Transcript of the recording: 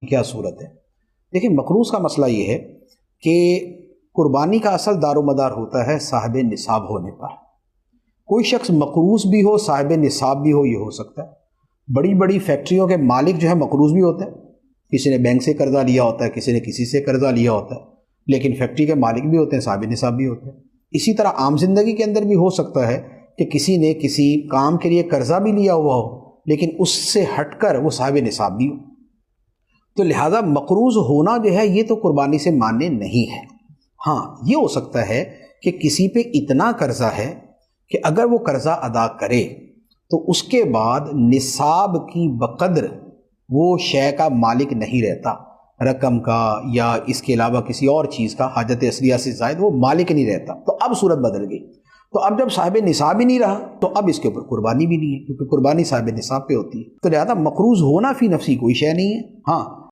کیا صورت ہے؟ دیکھیں، مقروض کا مسئلہ یہ ہے کہ قربانی کا اصل دار و مدار ہوتا ہے صاحب نصاب ہونے پر۔ کوئی شخص مقروض بھی ہو، صاحب نصاب بھی ہو، یہ ہو سکتا ہے۔ بڑی بڑی فیکٹریوں کے مالک جو ہے مقروض بھی ہوتے ہیں، کسی نے بینک سے قرضہ لیا ہوتا ہے، کسی نے کسی سے قرضہ لیا ہوتا ہے، لیکن فیکٹری کے مالک بھی ہوتے ہیں، صاحب نصاب بھی ہوتے ہیں۔ اسی طرح عام زندگی کے اندر بھی ہو سکتا ہے کہ کسی نے کسی کام کے لیے قرضہ بھی لیا ہوا ہو، لیکن اس سے ہٹ کر وہ صاحب نصاب بھی ہو۔ تو لہٰذا مقروض ہونا جو ہے یہ تو قربانی سے ماننے نہیں ہے۔ ہاں، یہ ہو سکتا ہے کہ کسی پہ اتنا قرضہ ہے کہ اگر وہ قرضہ ادا کرے تو اس کے بعد نصاب کی بقدر وہ شے کا مالک نہیں رہتا، رقم کا یا اس کے علاوہ کسی اور چیز کا، حاجت اصلیہ سے زائد وہ مالک نہیں رہتا۔ تو اب صورت بدل گئی، تو اب جب صاحب نصاب ہی نہیں رہا تو اب اس کے اوپر قربانی بھی نہیں ہے، کیونکہ قربانی صاحب نصاب پہ ہوتی ہے۔ تو لہذا مقروض ہونا فی نفسی کوئی شے نہیں ہے۔ ہاں،